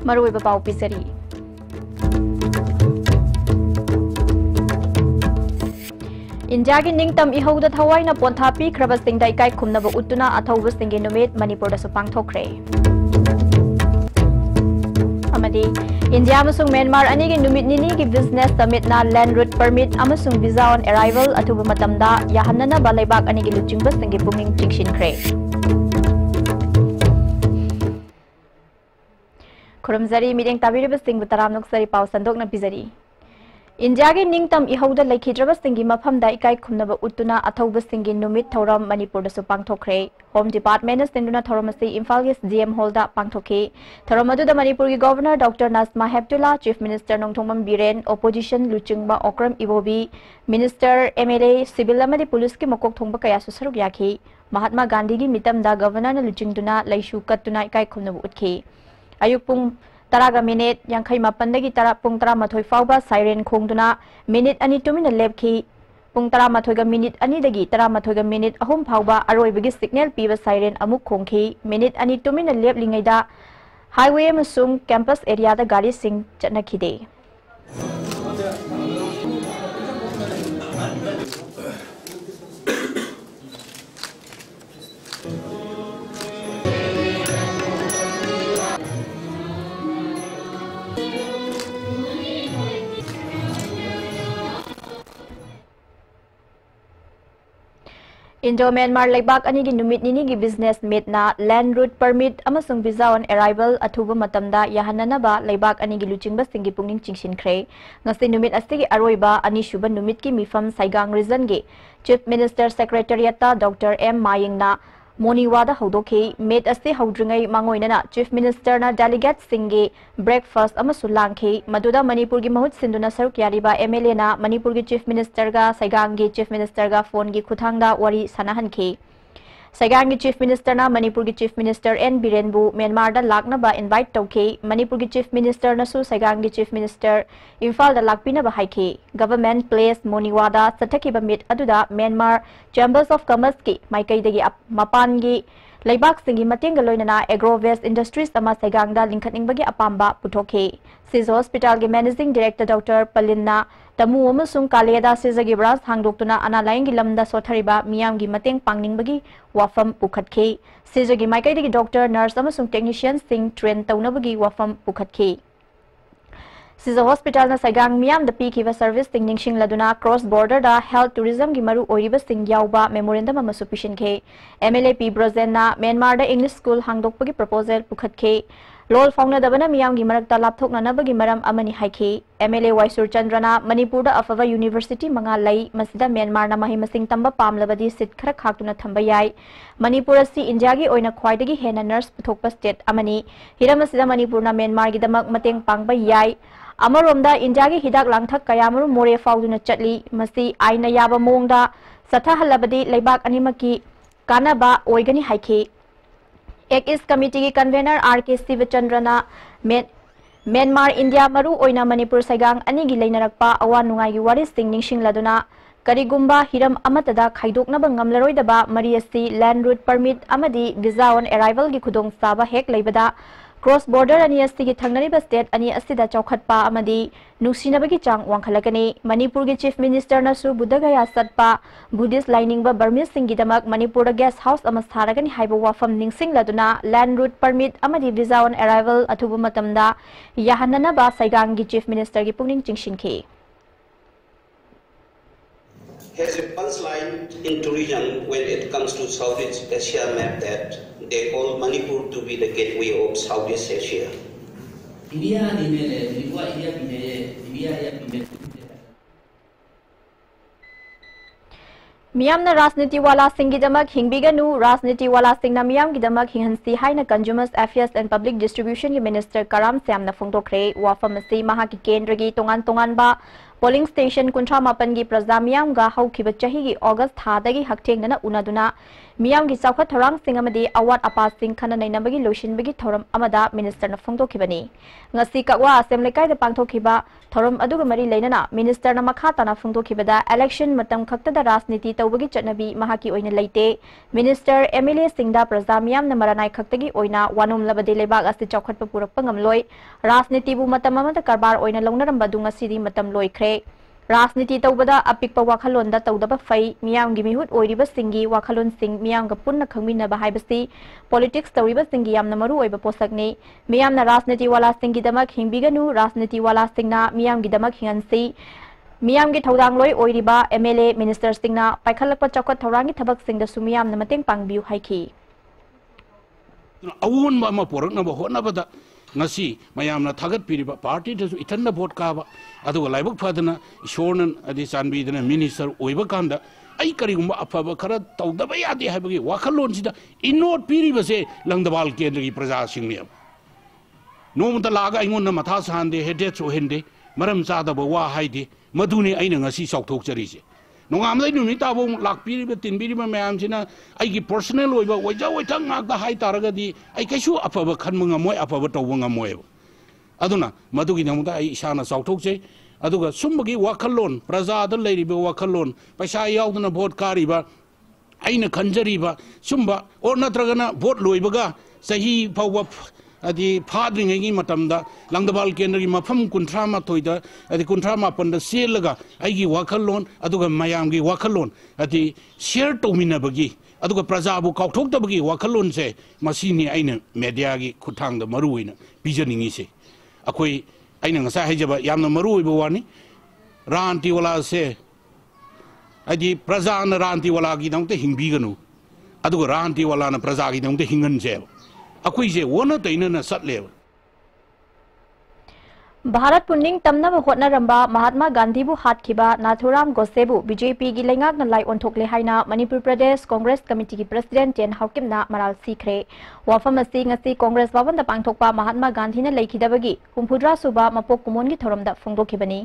मरुइबा पाउ पिसरी इंडिया की निंगतम इहौदा थवाइना पोंथा पीख्रबसिंगदा इकाई खुमनबा उतुना अथौबसिंगी नुमित मणिपुरदसु पांगथोखरे अमदी इंडिया अमसुंग म्यांमार अनिगी नुमित निनी की बिजनेस समिट ना लैंड रूट परमिट अमसुंग वीजा ऑन अराइवल अथुबा मतमदा याहन्नना बालाइबाक अनिगी लुचिंगबसिंगी पुंगिंग चिंगशिनख्रे खुरमजरी मीटिंग ताबिरबसिंग तराम नोक्सरी पाउ संदोकना पिजरी इंडिया की निंगतम इहौदा लेखिद्रबसिंगी मफमदा इकाई खुमनबा उतुना अथौबसिंगी नुमित थौरम मणिपुरदसु पांगथोखरे होम डिपार्टमेंट सिंदुना थौरम असि इम्फाल गे डीएम हॉलदा पांगथोखे थौरम अदुदा मणिपुर की governor doctor Najma Heptulla chief minister Nongthombam Biren opposition लुचिंगबा Okram Ibobi minister MLA civil अमदि पुलिस की मकोक थोंबा कयासु सरुक याखी महात्मा गांधी की मितमदा गवर्नर लुचिंगदुना लैशु कत्तुना इकाई खुमनबा उतखे अयुक पुंग तरागा मिनिट यांखै मापनदगी तरा पुंग तरा मथोय फावबा साइरेन खोंगदुना मिनिट अनि तुमिना लेपखी पुंग तरा मथोयगा मिनिट अनि दगी तरा मथोयगा मिनिट अहुम फावबा अरोइबगी सिग्नल पीबा साइरेन अमुक खोंखी मिनिट अनि तुमिना लेपलिंगैदा हाईवे अमसुंग कैंपस एरियादा गाड़ी सिंग चटनखिदे इंडो म्यांमार लेबाक अनि की नुमित निनी की बिजनेस मीट ना लैंड रूट परमिट अमसुंग वीजा ऑन अराइवल अथुबा मतमदा याहन्ननबा लेबाक अनि की लुचिंगबा सिंगी पुंगिंग चिंगशिनख्रे ngasi numit asigi aroiba ani shuba numit ki mifam saigang region ge chief minister secretariat ta dr m maying na moniwada haudoke met ase haudringai mangoinana chief minister na delegate singe breakfast amasu langkhe maduda manipur gi mahut sinduna saruk yariba mla na manipur gi chief minister ga saigang gi chief minister ga phone gi khuthangda wari sanahankhe सैगांग की chief minister ना मणिपुर की chief minister N बीरेनबू Myanmar दा लाकनबा invite तौखे Manipur की chief minister नसु सैगांग की chief minister Imphal दा लाकपिनबा हाइखे government place मोनिवादा सथकिबा मीट अदुदा म्यांमार चैम्बर्स ऑफ कॉमर्स की माइकैदगी मपान की लेबाक सिंगी मतेंग लोइनना एग्रोवेस्ट इंडस्ट्रीज अमा सैगांगदा लिंखनिंगबगी अपाम्बा पुथोखे सिज हॉस्पिटल के मैनेजिंग डायरेक्टर डॉक्टर पलिन्ना तमु अमसुंग कालेदा सिजगी ब्रांच हांगदोक्तुना अनालाइंगी लमदा सोथरिबा मियामगी मतेंग पांगनिंगबगी वाफम पुखतखे सिजगी माइकैदगी डॉक्टर नर्स अमसुंग टेक्नीशियन सिंग ट्रेन तौनबगी वाफम पुखतखे सिजा हॉस्पिटल ना सैगांग मियाम द पीखिबा सर्विस सिंग निंगशिंग लदुना क्रॉस बॉर्डर दा हेल्थ टूरिज्म की मरु ओइबा सिंग याउबा मेमोरेंडम अमसु पिशनखे एमएलए पी ब्रोजेन ना म्यांमार दा इंग्लिश स्कूल हांगदोक्पगी प्रपोजल पुखतखे लोल फाउंगनदबना मियाम की मरकता लापथोकननबगी मरम अमनि हाइखे एमएलए वाइसुर चंद्रना मणिपुर दा अफवा यूनिवर्सिटी मंगा लई मसिदा म्यांमार ना महि मसिंग तंबा पामलबदी सिट खरा खाक्तुना थंबा याई मणिपुर असि इंडिया की ओइना ख्वाइदगी हेना नर्स पुथोकपा स्टेट अमनि हिरम असिदा मणिपुर ना म्यांमार की दमक मतेंग पांगबा याई अमरोमदा इंडिया की हिदाक लांगथक कयामरु मोरे फाउदुना चटली मसि आइना याबा मोंगदा सथहलबदी लेबाक अनिमकी कानाबा ओइगनी हाइखे एक इस कमिटी की कन्वेनर आर.के. शिवचंद्रना म्यांमार इंडिया मरु ओइना मणिपुर सैगांग अनिगी लेनरकपा अवा नुंगाई वारी सिंग निंगशिंगलदुना करिगुम्बा हिरम अमतदा खाइदोकनबा ngamlaroidaba मरी असि लैंड रूट परमिट अमदी वीजा ऑन अराइवल की खुदोंग साबा हेक लेबदा क्रॉस बॉर्डर अनि असि की थंगनरिबा स्टेट अनि असिदा चौखटपा अमदी नुसिनबगी चांग वांखलकनी मणिपुर की चीफ मिनिस्टर नसु बुद्धगया सतपा बुद्धिस्ट लाइनिंगबा बर्मिस सिंगीदमक मणिपुर गेस्ट हाउस अमा सारगनी हाइबो वाफम निंगसिंग लदुना लैंड रूट परमिट अमदी वीजा ऑन अराइवल अथुबु मतमदा याहननबा सैगांग की चीफ मिनिस्टर की पुनिंग चिंगशिनखे has a punchline in tourism when it comes to Southeast Asia map that they call Manipur to be the gateway of Southeast Asia. मियामना राजनीति वाला सिंगीदमक हिंगबिगनु राजनीति वाला सिंगना मियाम गिदमक हिंहंसी हाइना consumers affairs and public distribution की मिनिस्टर कराम सैमना फोंदोखरे वाफम असि महाकी केंद्र की तोंगान तोंगानबा पोलिंग स्टेशन 38 की प्रजा मियाम गा हौखिबा चही की अगस्त थादगी हकथेंगना उनादुना मियाम की चौखट थौरांग सिंह अमदी अवाट अपा सिंह खना नैनबगी लोइसिनबगी थौरम अमदा मिनिस्टर न फोंदोखिबनी ngasi kakwa assembly kai da pangthokhiba thorom aduga mari leinana minister na makha tana phungdokhibada election matam khakta da rajniti tawbagi chatnabi mahaki oina leite minister MLA singda praja miyam na maranai khaktagi oina wanum labade lebak asti chawkhatpa purakpa ngamloi rajniti bu matam amada karbar oina longnaramba du ngasi di matam loikhre राजनीति तौबदा अपिकपा वाखलोंदा तौदबा फै मियाम गी मिहुत ओइरिबा सिंगी वाखलोन सिंग मियाम गा पुन्ना खंगमिनबा हाइबसी politics तौरिबा सिंगी यामना मरु ओइबा पोसकनी मियामना राजनीति वाला सिंगी दमक हिंबिगनु राजनीति वाला सिंगना मियाम गी दमक हिंगनसी मियाम गी थौदांग लोइ ओइरिबा MLA मिनिस्टर सिंगना पाइखलकपा चौखट थौरांगी थबक सिंगदा सुमियामना मतेंग पांगबियु हाइखी अवोन मा पोरकनबा होनबदा ngasi mayamna thagat piriba party da ithanna vote ka ba adu laibak phadana ishornan adi chanbi dana minister oiba kanda ai karigumba afaba khara tawdaba yade habagi wakhalon sida inot piriba se langdawal kendra gi praja singni nomta laga ingon na matha sande hede so hende maram chada ba wa haide maduni aina ngasi saukthok chari se nongam lai numi tabo lakpiriba tinbiriba mayam sina ai gi personal oiba oija oithang mak da hai taraga di ai kaisu afaba khanmunga moi afaba tawunga moi aduna madugi namuda ai isana sauthok che aduga sumbagi wakhalon praja da leiriba wakhalon paisa yauduna vote kariba aina khanjariba sumba or natragana vote loibaga sahi pawwa adi phadringi matamda langdabal kendri mafam kunthra ma thoida adi kunthra ma panda selaga aigi wakhalon aduga mayam gi wakhalon adi share tomina bagi aduga praja bu kauthok da bagi wakhalon se masini aina media gi khuthang da maruina bijaningi se akoi aina ngasa haijaba yamna marui bo wani ranti wala se adi praja na ranti wala gi dangte hingbiganu aduga ranti wala na praja gi dangte hingan se अकुइजे वोना तैना सटलेव भारत पुनिंग तमनब होटनरंबा महात्मा गांधी बु हातखिबा Nathuram गोसेबु BJP गी लेंगाकना लाई ओंथोकले हाइना Manipur Pradesh Congress committee की president ten हाउकिमना moral सीखरे वाफम असि ngasi Congress बावनदा पांगथोकपा Mahatma Gandhi ना लेखिदबगी हुमफुद्रा सुबा मपोक कुमोन की थोरमदा फोंदोखिबनी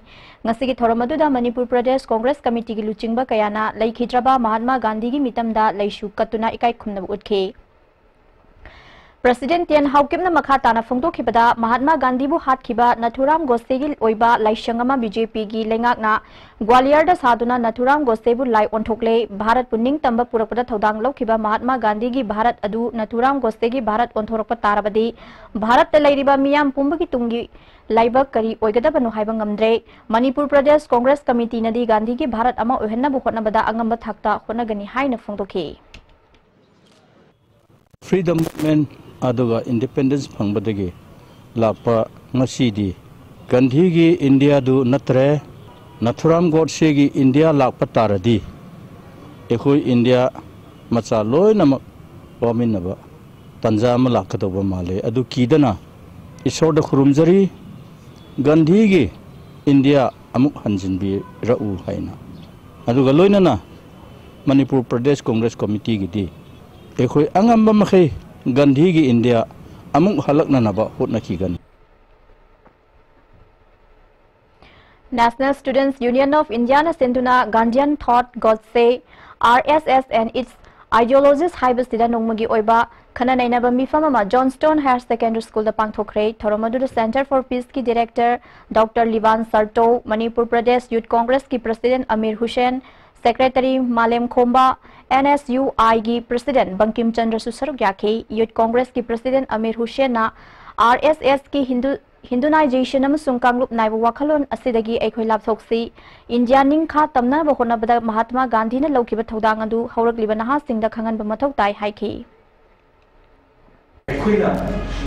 ngasi की theorem अदुदा Manipur Pradesh Congress committee की लुचिंगबा कयाना लेखिद्रबा महात्मा गांधी की मितमदा लेशु कतुना इकाई खुमनब उठखे प्रेसिडेंट टेन हाउकिमना मखा ताना फोंदोखिबदा महात्मा गांधी बु हातखिबा नाथुराम गोसेगी ओइबा लाइशंगमा बीजेपी गी लेंगाकना ग्वालियर दा सादुना नाथुराम गोसेबु लाई ओंथोकले भारत पुनिंग तंबा पुरकपदा थौदांग लौखिबा महात्मा गांधी गी भारत अदु नाथुराम गोसेगी भारत ओंथोरकपा तारबदी भारत ता लैरिबा मियाम पुंबगी तुंगी लाइबक करी ओइगदबनु हाइबा ngamdre मणिपुर प्रदेश कांग्रेस कमिटी नदी गांधी गी भारत अमा ओहन्नबु होटनबदा अंगंबा थाकता होनगनी हाइना फोंदोखि फ्रीडम मूवमेंट अदुगा इंडिपेंडेंस फंगबदगी लापा ngasi गांधी की इंडिया दु नत्रे नाथुराम गोडसे की इंडिया लापा तारदी एखोई इंडिया मचा लोय नमक वामिनबा तंजा म लाखदोबा माले अदु कीदना ईश्वर द खुरुमजरी गांधी की इंडिया अमुक हंजिनबी रउ हाइना अदुगा लोयनना मणिपुर प्रदेश कांग्रेस कमिटी की दी एखोई अंगंबा मखै गांधी की इंडिया अमुक हलकना नबा होटनखिगन National Students Union of India na senduna Gandhian thought Godse RSS and its ideologies haibasida nongmagi oiba khana nainaba mifama Johnstone Higher Secondary School da pangthokre thoromadu Center for Peace ki director Dr. Livan Sarto Manipur Pradesh Youth Congress ki president Amir Hussain Secretary Malem Khomba NSUI की president Bankim Chandra सुसरुक याखे youth Congress की president अमीर हुसैन ना RSS की हिंदुनाइजेशन अमसुंग कांगलुप नाइबो वाखलोन असिदगी एखोइ लापथोक्सी India निंखा तमना बहोनबदा महात्मा गांधी ने लौकिबा थौदांग अदु हौरकलिबा नहा सिंगदा खंगन बमथौ ताई हाइखि एखोइना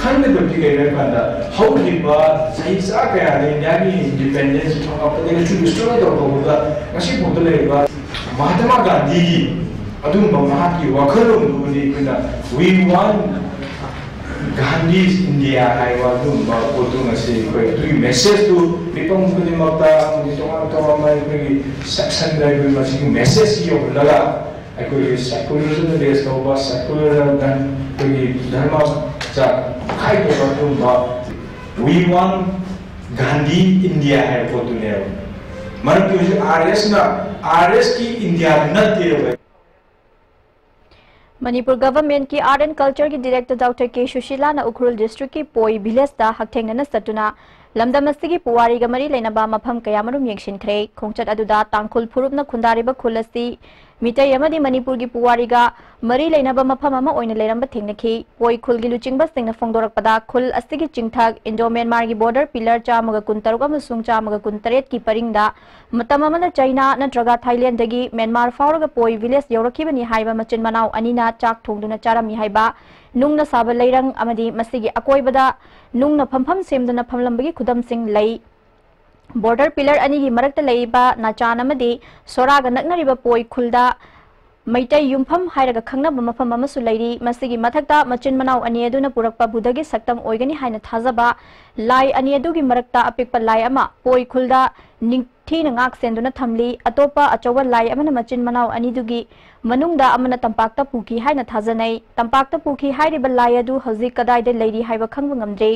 खंगन बिगेर कांदा हौलिबा सहिसा कया इंडिया की इंडिपेंडेंस थोंगापदे छु स्टोरी दौबा ngasi बोदलेबा महात्मा गांधी अदुंबा महाकी वाखलोंदुनि कुना we want Gandhi's India हाइवा अदुंबा पोतुंगसे कोइ दुई मेसेज टू पिपम कुनि मक्ता तोमा माइ कुनि सेक्शन दाइ कुनि मसिक मेसेज यो लगा कोइ सेक्युलरिज्म बेस तोबा सेक्युलरिज्म दन कुनि धर्म चा खाइ अदुंबा we want Gandhi India हाइ पोतुने मरक RS की इंडिया नते Manipur government ki art and culture ki director Dr. K Shushila na Ukhrul district ki Poi village da haktheng na satuna lamdam asigi puwari ga mari leinaba mafam kaya marum yengshin khre khongchat aduda tangkhul phurup na khundariba khulasi mitai amadi Manipur gi puwari ga mari leinaba mafam ama oina leiramba thengnakhi Poi khul gi luchingba singna phongdorakpada khul asigi chingthak Indo Myanmar gi border pillar chamaga kuntaruk amasung chamaga kuntaret ki paringda matam amana China natraga Thailand dagi Myanmar fauraga Poi village yorakibani haiba machin manau anina chak thongduna charami haiba nungna saba leirang amadi masigi akoibada nungna phampham semduna phamlambagi khudam sing lei border pillar ani gi marakta leiba nachan amadi soraga naknariba Poi khulda maitai yumpham hairaga khangnaba mafam amasu leiri masigi mathakta machin manau ani aduna purakpa budagi saktam oigani haina thajaba lai ani adugi marakta apikpa lai ama Poi khulda ningthina ngak senduna thamli atopa achowa lai amana machin manau ani dugi manungda amana tampakta puki haina thajanai tampakta puki hairiba lai adu hoji kadai de leiri haiba khangbu ngamdre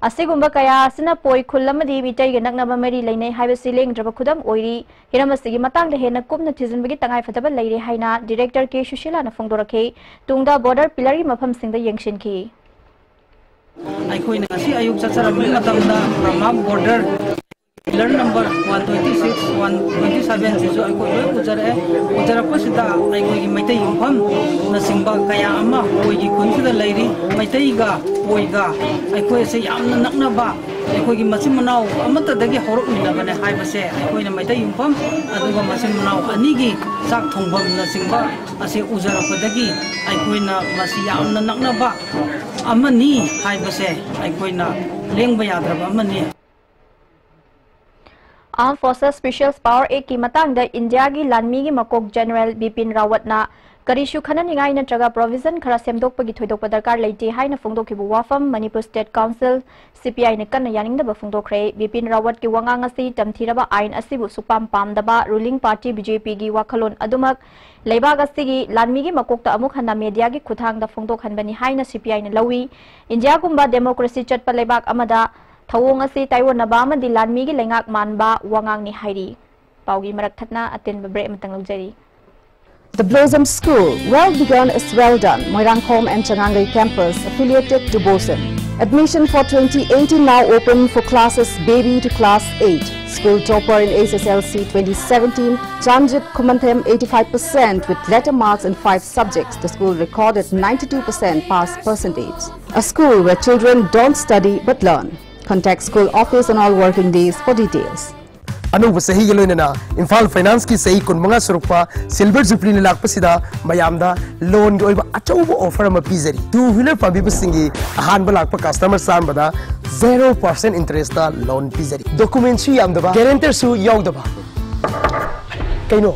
asigumba kaya asina Poi khul amadi mitai ga naknaba mari leinai haiba sileng draba khudam oiri hiramasi matang de hena kupna thijinbagi tangai fataba leire haina director K Shushila na phongdorakhe tungda border pillar gi mafam singda yengshinki aikoina si ayuk chacharamni matamda ramam border pillar number 126 127 sisu aiko loi ujarappa sida aiko gi maitai yumpham na singba kaya ama Poi gi kunsida leiri maitai ga Poi ga aiko se yamna naknaba aiko gi machin manau amata dagi horok minabane haibase aiko na maitai yumpham aduga machin manau ani gi sak thongbam na singba ase ujarappa dagi aiko na masi yamna naknaba amani haibase aiko na lengba yadraba amani Armed Forces Special Power A ki matang da India gi lanmi gi makok General Bipin Rawat na karishu khanani ngai na traga provision khara semdok pagi thoidok padarkar leite haina phongdok ki wafam Manipur State Council CPI ne kan yaning da phongdok khre Bipin Rawat ki wangang asi tamthiraba ain asibu supam pamdaba ruling party BJP gi wakhalon adumak leibag asigi lanmi gi makok ta amuk hana media gi khuthang da phongdok hanbani haina CPI ne lawi India gumba democracy chatpa leibag amada thawong asi Taiwan naba di lanmi gi lengak manba wangang ni hairi paugi marak thatna aten bre matang lojari The Blossom School, well begun is well done. Moirangkhom and Changangai campus affiliated to Bosen. Admission for 2018 now open for classes baby to class 8. School topper in SSLC 2017, Janjit Kumanthem 85% with letter marks in 5 subjects. The school recorded 92% pass percentage. A school where children don't study but learn. Contact school office on all working days for details. Anuba sahi gi loinana Imphal Finance ki sahi kun manga surukpa silver jubilee ni lakpa sida mayamda loan gi oiba achauba offer ma pizari two wheeler pabiba singi ahan ba lakpa customer san bada 0% interest ta loan pizari document su yamdaba guarantor su yaudaba kaino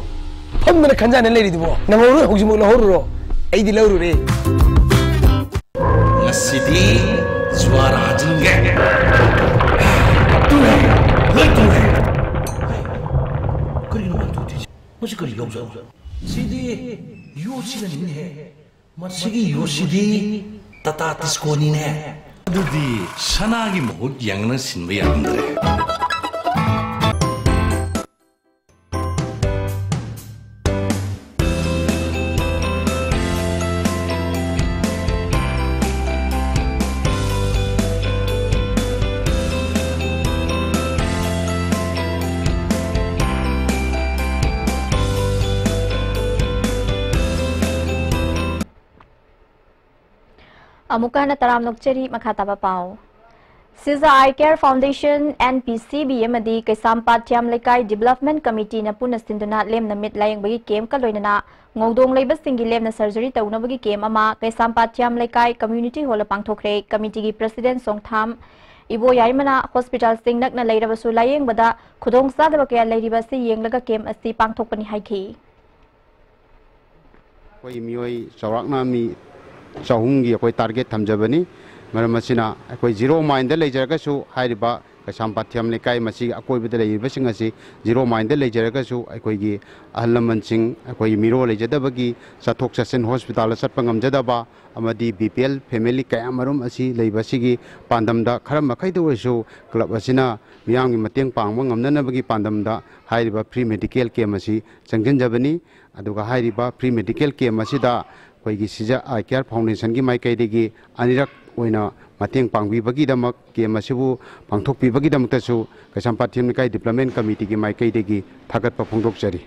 famna khanjana leiri dibo nangoro hojimo lohoro ai di lawru re ngasidi swara jinge मुझे करी लो जाओ सीधी Yoshi का नहीं है मर्सिगी Yoshi दी तता तिस्कोनी ने अदुदी सनागी Mouhot यंगना सिंबे अंदरे Amukana taram nokcheri makhataba pao Siza Eye Care Foundation NPCB amadi Kaisampat Thiam Lekai Development Committee na puna sinduna lem na mit layang bagi kem ka loinana ngongdong leiba singi lem na surgery tauna bagi kem ama Kaisampat Thiam Lekai Community Hall pangthokre committee gi president Songtham Ibo Yaimana Hospital singnak na leiraba su layang bada khudong sadaba kaya leiriba si yenglaga kem asi pangthokpani haiki koi mioi chawrakna mi chahungi koi target thamjabani maramachina koi zero mind de leijaraga su hairiba Kaisampathiam lekai masi akoi bida leiba singasi zero mind de leijaraga su koi gi ahlaman sing koi miro leijadabagi sathok sasin hospital satpangam jadaba amadi BPL family kaya marum asi leiba sigi pandamda kharam makai de oisu club asina miyangi mateng pangma ngamnanabagi pandamda hairiba free medical care masi changjin jabani aduga hairiba free medical care masida ꯑꯩꯈꯣꯏꯒꯤ ꯁꯤꯖ I care ꯐꯥꯎꯟꯗꯦꯁꯟꯒꯤ ꯃꯥꯏꯀꯩꯗꯒꯤ ꯑꯅꯤꯔꯛ ꯑꯣꯏꯅ ꯃꯇꯦꯡ ꯄꯥꯡꯕꯤꯕꯒꯤꯗꯃꯛ ꯀꯦꯝ ꯑꯁꯤꯕꯨ ꯄꯥꯡꯊꯣꯛꯄꯤꯕꯒꯤꯗꯃꯛꯇꯁꯨ ꯀꯩꯁꯥꯝꯄꯥꯠ ꯂꯩꯀꯥꯏ development ꯀꯃꯤꯇꯤꯒꯤ ꯃꯥꯏꯀꯩꯗꯒꯤ ꯊꯥꯒꯠꯄ ꯐꯣꯡꯗꯣꯛꯆꯔꯤ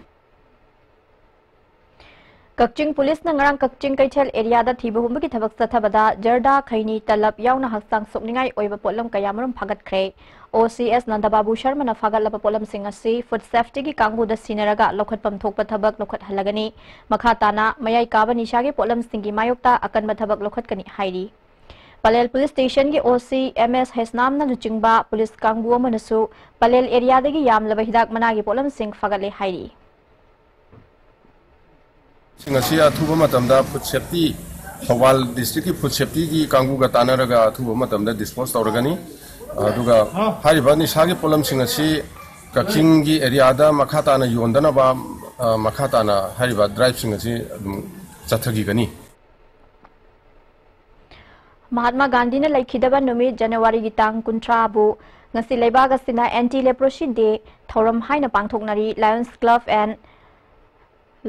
Kakching Police na ngarang Kakching Kaichel area da thiba humbagi thabak sathabada jarda khaini talap yauna haksang sopningai oiba potlam kayamarum phagat khre OCS Nandababu Sharma na phagat laba potlam singasi food safety gi kangbu da sinaraga lokhatpam thokpa thabak lokhat halagani makha tana mayai kaba nishagi potlam singi mayokta akan thabak lokhat kani hairi Palel Police Station gi OCMS Hesnam na luchingba police kangbu amanasu Palel area dagi yam laba hidak managi potlam sing phagat le hairi Singasi athuba matamda food safety Hawal district food safety ki kangu ga tanaraga athuba matamda dispose tawragani aduga hariba ni sagi polam singasi Kakching gi area da makata na yondana ba makata na hariba drive singasi chathagi gani Mahatma Gandhi na laikhidaba numit January gi tang 13 bu ngasi leibaga sina anti leprosy day thoram haina pangthoknari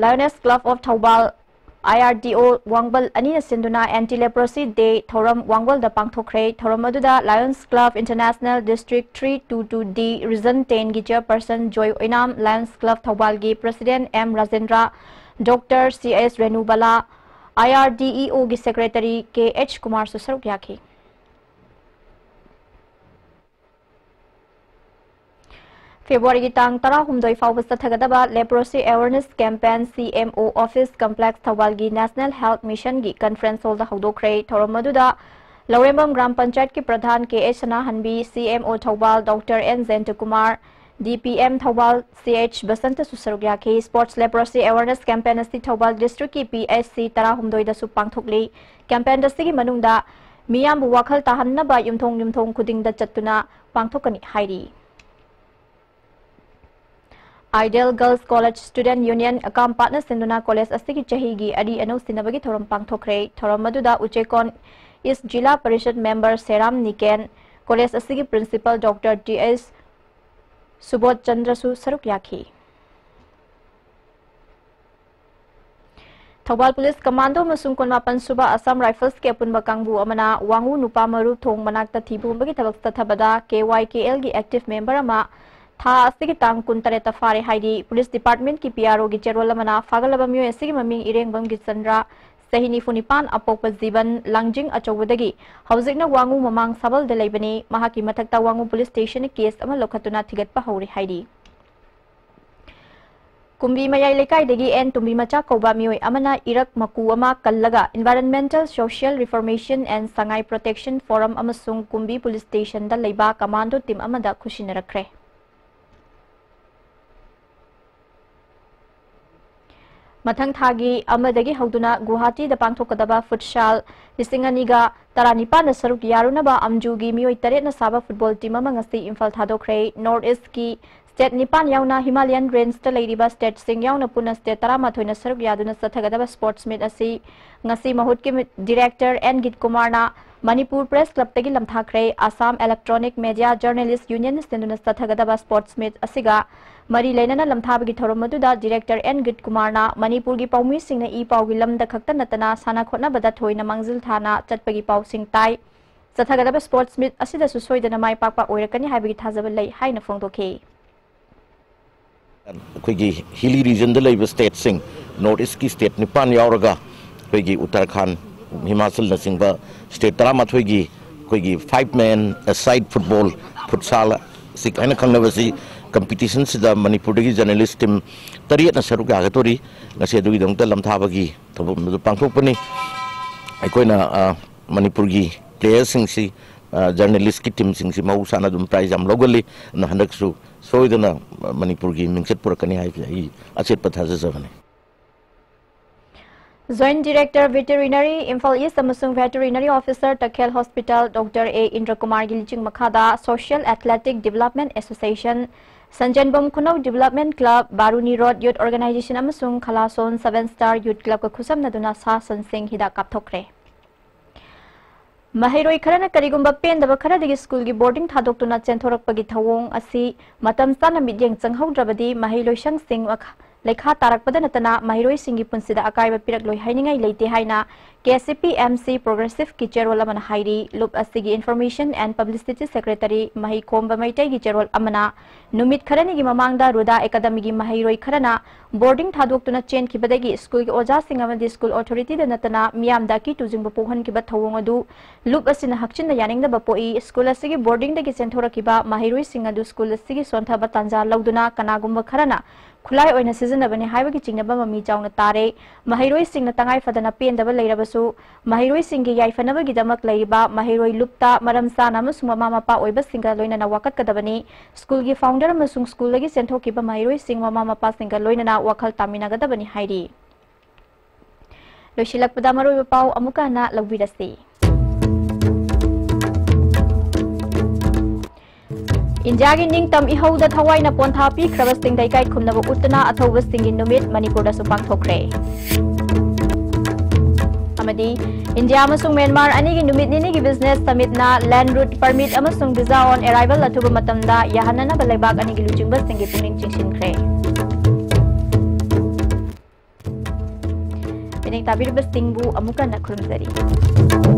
Lioness Club of Thawbal IRDO Wangbal Anina Sinduna Anti-Leprosy Day Thoram Wangbal da Pangthokre Thoram aduda Lions Club International District 322D Region 10 gi chairperson Joy Oinam Lions Club Thawbal gi President M Rajendra Dr CS Renubala IRDEO gi Secretary KH Kumar Susaruk yakhi February gi tang tara humdoi fawba sathagadaba leprosy awareness campaign CMO office complex Thawbal gi National Health Mission gi conference hall da hawdokre thoromaduda Lawrembam Gram Panchayat ki Pradhan KH Sanahanbi CMO Thawbal Dr N Zentukumar DPM Thawbal CH Basanta Susarugya ki sports leprosy awareness campaign asi Thawbal district ki PSC tara humdoi da su pangthokli campaign da sigi manungda miyam bu wakhal tahanna ba yumthong khuding da chattuna pangthokani hairi Ideal Girls College Student Union Akam Partner Sinduna College Asiki Chahigi Adi Anu Sinabagi Thoram Pangthokre Thoram Maduda Uchekon is Jila Parishad Member Seram Niken College Asiki Principal Dr. T.S. Subodh Chandrasu Saruk Yakhi Thawbal Police Commando Masung Konmapan Suba Assam Rifles ke Punba Kangbu Amana Wangu Nupa Maru Thong Manakta Thibu Bagi Thabak Tathabada KYKL gi active member ama Tha asigi tang kuntare ta fare haidi police department ki PRO gi cherwala mana fagalaba myo asigi maming ireng bam gi chandra sahini funipan apokpa jiban langjing achowdagi haujikna wangu mamang sabal de leibani mahaki mathakta wangu police station case ama lokhatuna thigatpa hauri haidi Kumbi mayai lekai dagi en tumbi macha koba mioi amana irak maku ama kallaga environmental social reformation and sangai protection forum amasung kumbi police station da leiba commando team amada khusinarakre Mathang thagi amadagi hauduna Guwahati da pangthokadaba futsal lisinganiga taranipa na saruk yarunaba amjugi mioi tare na saba football team ama ngasi Imphal thadokre North East ki state nipan yauna Himalayan range ta leiriba state sing yauna puna state taramathoi na saruk yaduna sathagadaba sports meet asi ngasi mahut ki director N Git Kumar na Manipur Press Club tagi lamthakre Assam Electronic Media Journalists Union sinduna sathagadaba sports meet asiga Mari Lenana Lamthabagi Thoromaduda Director N Git Kumar na Manipur gi Paumi Singh na ipau gi lamda khakta natana sana khotna bada thoina mangzil thana chatpagi pau sing tai sathagadaba sports meet asida su soidana mai pakpa oirakani haibagi thajaba lei haina phongdokhe Koigi hilly region da laiba state sing North East ki state nipan yauraga koigi Uttarakhand Himachal na singba state taramathoi gi koigi 5-man aside football futsal sik aina khangnabasi competition sida Manipur gi journalist team tariat na saruk ga tori ngase dugi dong talam thabagi thobum du pangthok pani aikoina Manipur gi players sing si journalist ki team sing si mau sana dum prize am logali na handak su soidana Manipur gi mingset purakani hai achet pathaja javane Joint Director Veterinary Imphal East amasung Veterinary Officer Takhel Hospital Dr. A. Indra Kumar Gilching Makhada Social Athletic Development Association Sanjan Bom Kunau Development Club Baruni Road Youth Organization amasung Khalason 7-star Youth Club ka khusam naduna sa sansing hida kapthokre Mahiroi kharana karigumba pen daba khara digi school gi boarding thadoktuna chenthorapagi thawong asi matam sana midyeng changhaudrabadi mahiloi sang sing लेखा तारकपदा नतना महिरोई सिंगी पुंसिदा अकायबा पिरकलोई हाइनिंगाई लेते हाइना KCP MC Progressive की चेरोल अमन हाइरी loop असिगी Information and Publicity Secretary मही कोम्बा मैtai की चेरोल अमना नुमित खरनी की ममांगदा रुदा academy की महिरोई खरना बोर्डिंग थादोक्तुना चेन की बदगी स्कूल की ओजा सिंग अमदी स्कूल अथॉरिटी द नतना मियामदा की तुजिंग बपोहन की बथवंग अदु लुप असिन हक्चिन यानिंग द बपोई स्कूल असिगी बोर्डिंग द की सेंथोरा की बा महिरोई सिंग अदु स्कूल असिगी सोंथा बतंजा लौदुना कनागुम खरना खुलाई ओइना सिजनबने हाइबगी चिंगनबा ममी चाउना तारे महिरोई सिंगना तंगाई फदना पेंदबा लेरबसु महिरोई सिंगी याइफनबगी दमक लेरिबा महिरोई लुप्ता मरमसाना मसुम ममा मपा ओइबा सिंगा लोइना वाकत कदबनी स्कूल की फाउंडर मसुंग स्कूल लगी सेंथोकिबा महिरोई सिंग ममा मपा सिंगा लोइना वखल तामिनागदबनी हाइरी लोइशिलकपदा मरोइबा पाउ अमुकाना लौबिरसी इंडिया की निंगतम इहौदा थवाइना पोंथा पीख्रब सिंग दैकाई खुमनब उत्तना अथौब सिंगी नुमित मणिपुर पांथोखरे अमदी इंडिया अमसुंग म्यांमार अनी की नुमित निनी की बिजनेस समिट ना लैंड रूट परमिट अमसुंग वीजा ऑन अराइवल अथुब मतमदा याहनना बलेबाग अनी की लुचिंग सिंगी पुनिंग चिंगसिनख्रे बिनिंग ताबिर बस सिंगबु अमुका नखुरमजरी